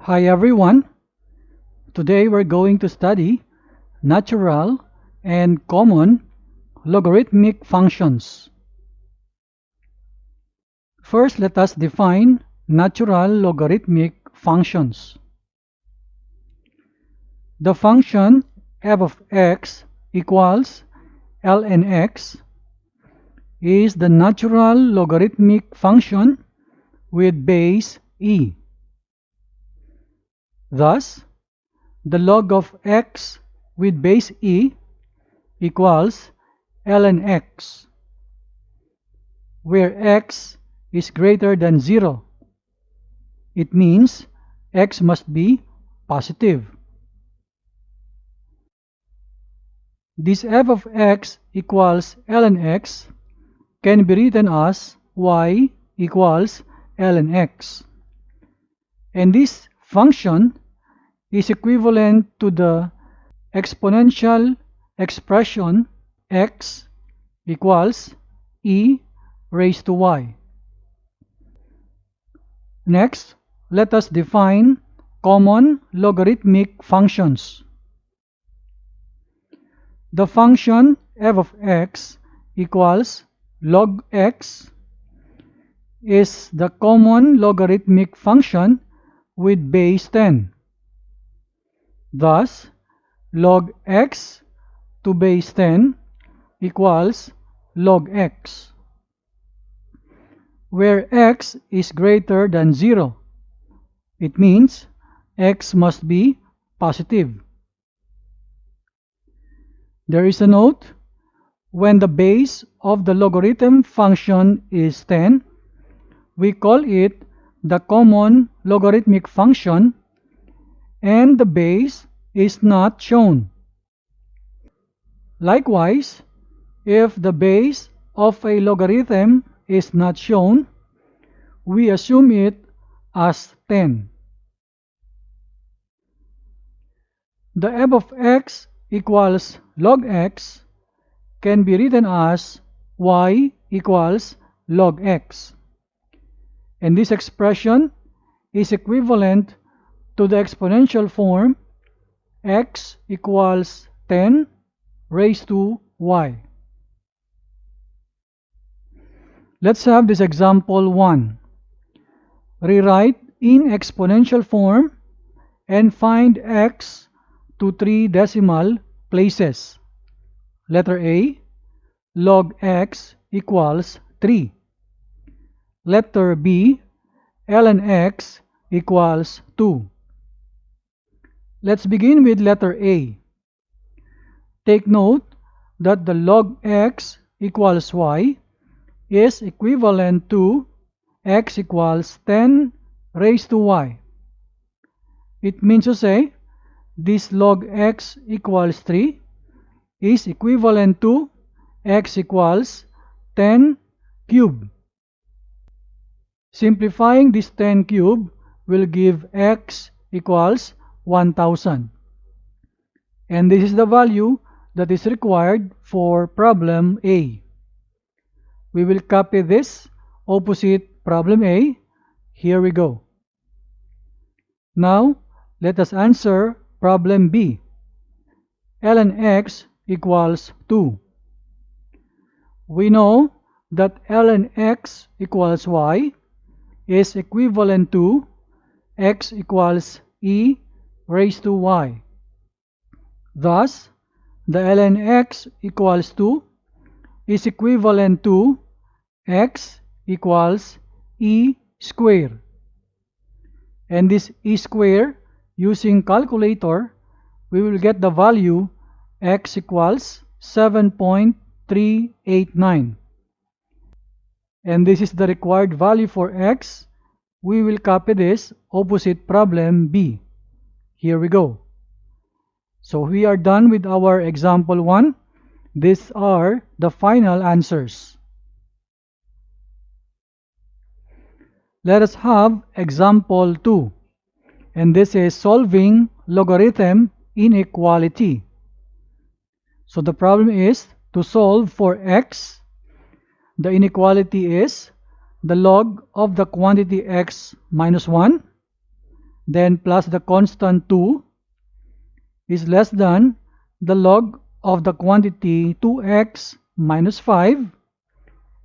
Hi everyone. Today we're going to study natural and common logarithmic functions. First, let us define natural logarithmic functions. The function f of x equals ln x is the natural logarithmic function with base e. Thus, the log of x with base e equals ln x, where x is greater than 0. It means x must be positive. This f of x equals ln x can be written as y equals ln x. And this function is equivalent to the exponential expression x equals e raised to y. Next, let us define common logarithmic functions. The function f of x equals log x is the common logarithmic function with base 10. Thus, log x to base 10 equals log x, where x is greater than 0. It means x must be positive. There is a note: when the base of the logarithm function is 10, we call it the common logarithmic function, and the base is not shown. Likewise, if the base of a logarithm is not shown, we assume it as 10. The f of x equals log x can be written as y equals log x. And this expression is equivalent to the exponential form x equals 10 raised to y. Let's have this example 1. Rewrite in exponential form and find x to 3 decimal places. Letter A, log x equals 3. Letter B, ln x equals 2. Let's begin with letter A. Take note that the log x equals y is equivalent to x equals 10 raised to y. It means to say this log x equals 3 is equivalent to x equals 10 cubed. Simplifying this 10 cubed will give x equals 1000. And this is the value that is required for problem A. We will copy this opposite problem A. Here we go. Now, let us answer problem B. ln x equals 2. We know that ln x equals y is equivalent to x equals e raised to y. Thus, the ln x equals 2 is equivalent to x equals e squared. And this e squared, using calculator, we will get the value x equals 7.389. And this is the required value for x. We will copy this opposite problem B. Here we go. So we are done with our example 1. These are the final answers. Let us have example 2. And this is solving logarithm inequality. So the problem is to solve for x. The inequality is the log of the quantity x minus 1 then plus the constant 2 is less than the log of the quantity 2x minus 5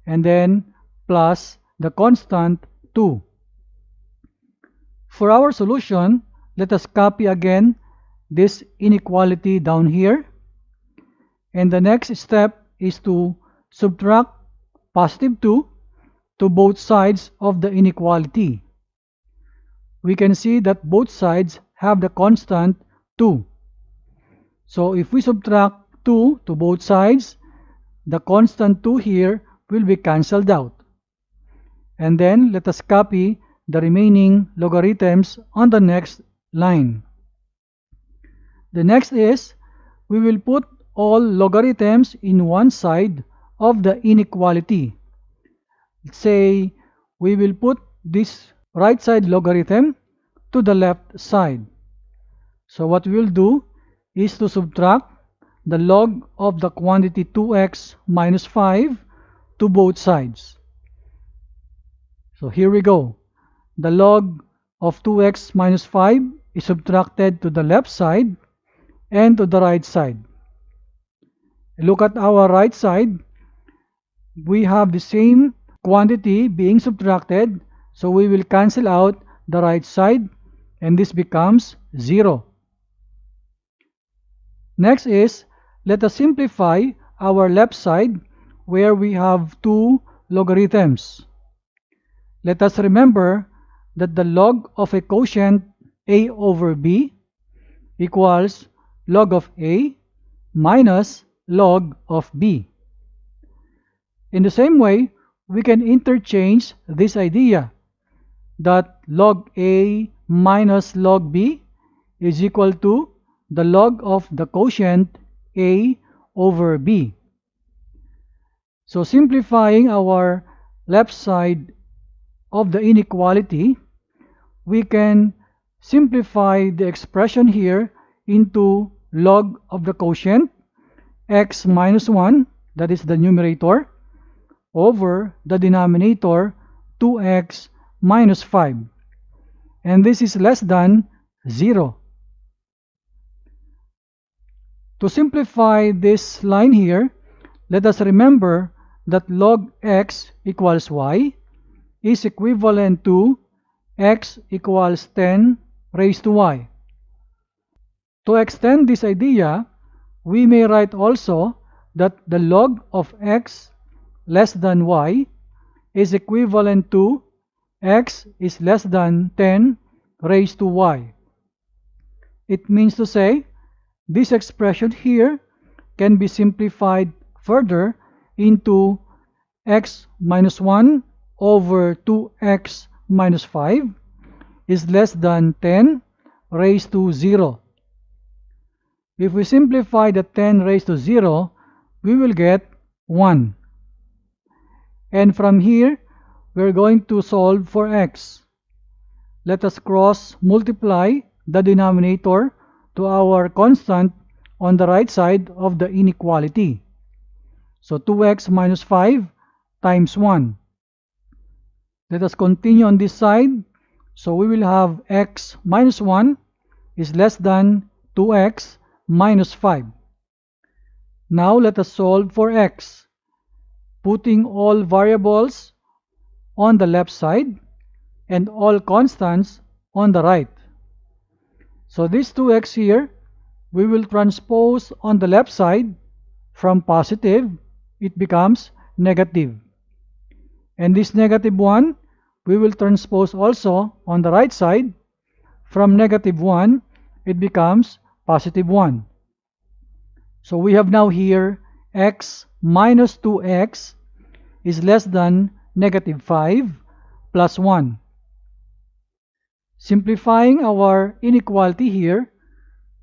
and then plus the constant 2. For our solution, let us copy again this inequality down here. And the next step is to subtract positive 2 to both sides of the inequality. We can see that both sides have the constant 2. So if we subtract 2 to both sides, the constant 2 here will be cancelled out. And then let us copy the remaining logarithms on the next line. The next is, we will put all logarithms in one side of the inequality. Let's say we will put this right side logarithm to the left side. So what we will do is to subtract the log of the quantity 2x minus 5 to both sides. So here we go. The log of 2x minus 5 is subtracted to the left side and to the right side. Look at our right side. We have the same quantity being subtracted, so we will cancel out the right side and this becomes 0. Next is, let us simplify our left side where we have two logarithms. Let us remember that the log of a quotient a over b equals log of a minus log of b. In the same way, we can interchange this idea that log a minus log b is equal to the log of the quotient a over b. So simplifying our left side of the inequality, we can simplify the expression here into log of the quotient x minus 1, that is the numerator, over the denominator 2x minus 5. And this is less than 0. To simplify this line here, let us remember that log x equals y is equivalent to x equals 10 raised to y. To extend this idea, we may write also that the log of x less than y is equivalent to x is less than 10 raised to y. It means to say, this expression here can be simplified further into x minus 1 over 2x minus 5 is less than 10 raised to 0. If we simplify the 10 raised to 0, we will get 1. And from here, we're going to solve for x. Let us cross multiply the denominator to our constant on the right side of the inequality. So 2x minus 5 times 1. Let us continue on this side. So we will have x minus 1 is less than 2x minus 5. Now let us solve for x, putting all variables on the left side and all constants on the right. So this 2x here, we will transpose on the left side. From positive, it becomes negative. And this negative 1, we will transpose also on the right side. From negative 1, it becomes positive 1. So we have now here x minus 2x is less than negative 5 plus 1. Simplifying our inequality here,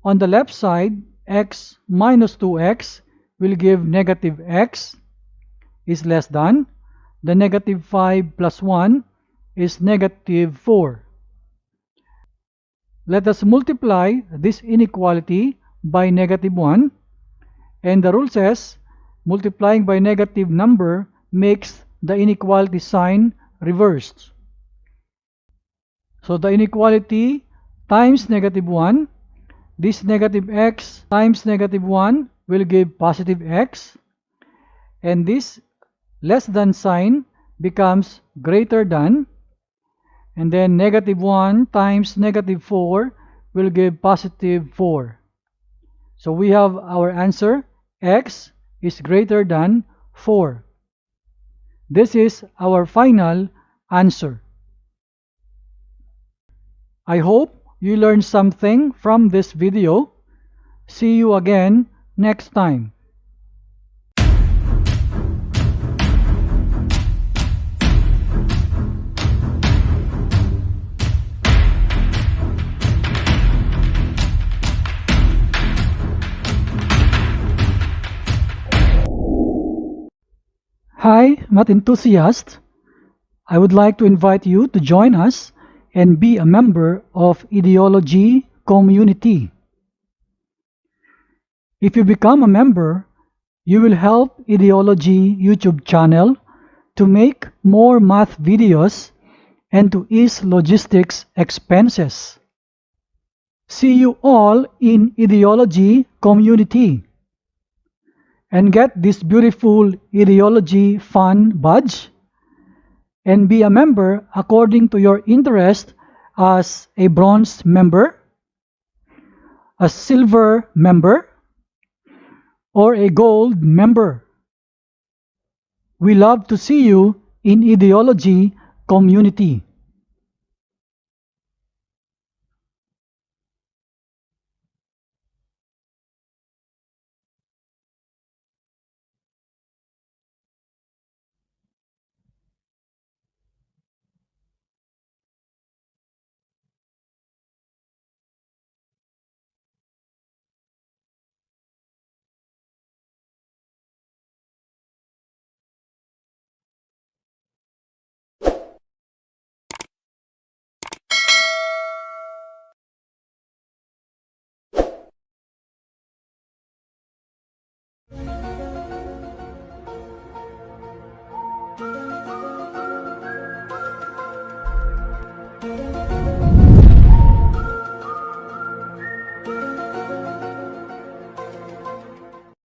on the left side, x minus 2x will give negative x is less than, the negative 5 plus 1 is negative 4. Let us multiply this inequality by negative 1, and the rule says multiplying by negative number makes the inequality sign reversed. So the inequality times negative 1. This negative x times negative 1 will give positive x. And this less than sign becomes greater than. And then negative 1 times negative 4 will give positive 4. So we have our answer, x is greater than 4. This is our final answer. I hope you learned something from this video. See you again next time. Hi, math enthusiast. I would like to invite you to join us and be a member of Ideology Community. If you become a member, you will help Ideology YouTube channel to make more math videos and to ease logistics expenses. See you all in Ideology Community and get this beautiful Ideology Fun badge and be a member according to your interest as a bronze member, a silver member, or a gold member. We love to see you in Ideology Community.